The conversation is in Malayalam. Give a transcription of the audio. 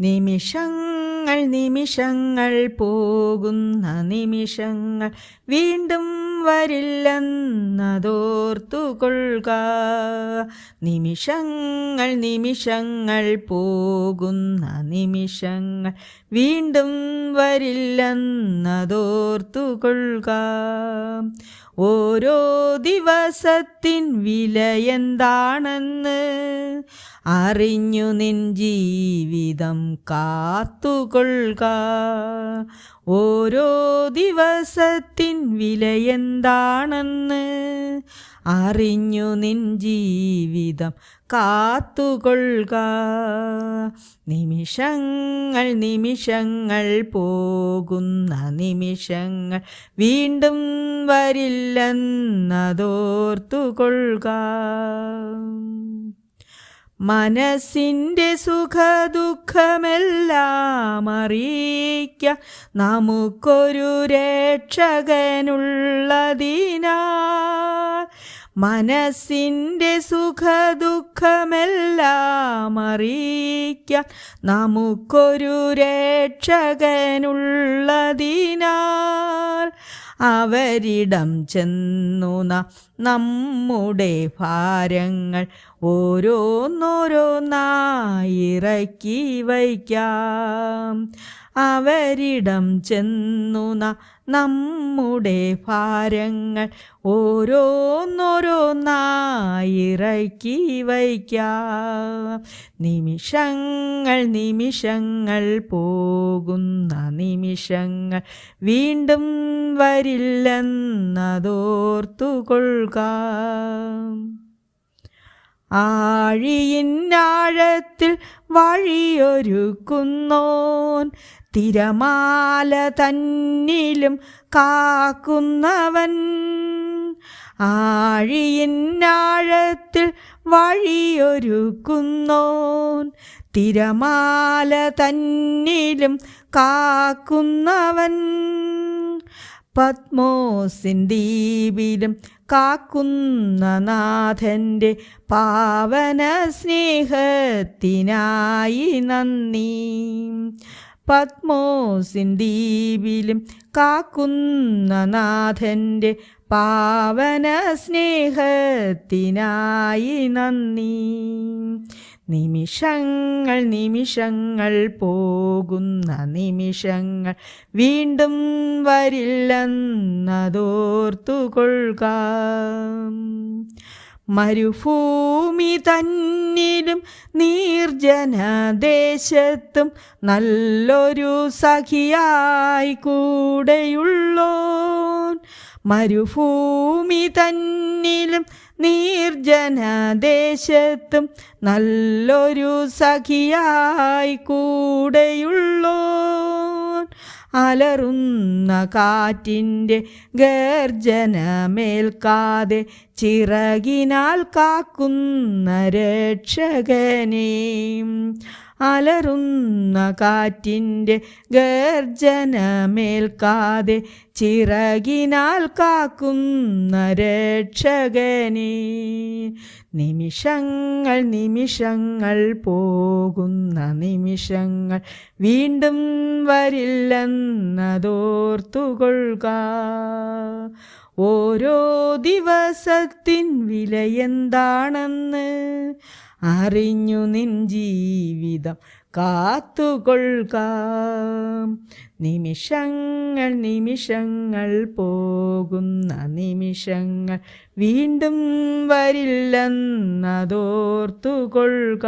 നിമിഷങ്ങൾ നിമിഷങ്ങൾ പോകുന്ന നിമിഷങ്ങൾ വീണ്ടും വരില്ലെന്നതോർത്തുകൊള്ളുക. നിമിഷങ്ങൾ നിമിഷങ്ങൾ പോകുന്ന നിമിഷങ്ങൾ വീണ്ടും വരില്ലെന്നതോർത്തുകൊള്ളുക. ഓരോ ദിവസത്തിൻ വിലയെന്താണെന്ന് അറിഞ്ഞു നിൻ ജീവിതം കാത്തുകൊള്ളുക. ഓരോ ദിവസത്തിൻ വിലയെന്താണെന്ന് അറിഞ്ഞു നിൻ ജീവിതം കാത്തുകൊള്ളുക. നിമിഷങ്ങൾ നിമിഷങ്ങൾ പോകുന്ന നിമിഷങ്ങൾ വീണ്ടും വരില്ലെന്നതോർത്തുകൊള്ളുക. മനസ്സിൻ്റെ സുഖദുഃഖമെല്ലാം അറിയിക്കാൻ നമുക്കൊരു രക്ഷകനുള്ളതിനാൽ. മനസ്സിൻ്റെ സുഖദുഃഖമെല്ലാം അറിയിക്കാൻ നമുക്കൊരു രക്ഷകനുള്ളതിനാൽ. അവരിടം ചെന്നു നമ്മുടെ ഭാരങ്ങൾ ഓരോന്നോരോന്നായി ഇറക്കി വയ്ക്കാം. അവരിടം ചെന്നു നമ്മുടെ ഭാരങ്ങൾ ഓരോന്നോരോന്നായി ഇറക്കി വയ്ക്കാം. നിമിഷങ്ങൾ നിമിഷങ്ങൾ പോകുന്ന നിമിഷങ്ങൾ വീണ്ടും വരില്ലെന്നതോർത്തുകൊള്ളുക. ആഴിയിന്നാഴത്തിൽ വഴിയൊരുക്കുന്നോൻ, തിരമാല തന്നിലും കാക്കുന്നവൻ. ആഴിയിന്നാഴത്തിൽ വഴിയൊരുക്കുന്നോൻ, തിരമാല തന്നിലും കാക്കുന്നവൻ. പത്മോസിൻ ദ്വീപിലും കാക്കുന്ന നാഥൻ്റെ പാവന സ്നേഹത്തിനായി നന്ദി. പത്മോസിൻ ദ്വീപിലും കാക്കുന്ന നാഥൻ്റെ പാവന സ്നേഹത്തിനായി നന്ദി. നിമിഷങ്ങൾ നിമിഷങ്ങൾ പോകുന്ന നിമിഷങ്ങൾ വീണ്ടും വരില്ലെന്നതോർത്തുകൊള്ളുക. മരുഭൂമി തന്നിലും നിർജ്ജനദേശത്തും നല്ലൊരു സഖിയായി കൂടെയുള്ളോൻ. മരുഭൂമി തന്നിലും നിർജ്ജനദേശത്തും നല്ലൊരു സഖിയായി കൂടെയുള്ളോൻ. അലറുന്ന കാറ്റിൻ്റെ ഗർജനമേൽക്കാതെ ചിറകിനാൽ കാക്കുന്ന രക്ഷകനേ. അലറുന്ന കാറ്റിൻ്റെ ഗർജനമേൽക്കാതെ ചിറകിനാൽ കാക്കുന്ന രക്ഷകനേ. നിമിഷങ്ങൾ നിമിഷങ്ങൾ പോകുന്ന നിമിഷങ്ങൾ വീണ്ടും വരില്ലെന്നതോർത്തുകൊള്ളുക. ഓരോ ദിവസത്തിൻ വിലയെന്താണെന്ന് അറിഞ്ഞു നിൻ ജീവിതം കാത്തുകൊള്ളുക. നിമിഷങ്ങൾ നിമിഷങ്ങൾ പോകുന്ന നിമിഷങ്ങൾ വീണ്ടും വരില്ലെന്നതോർത്തുകൊള്ളുക.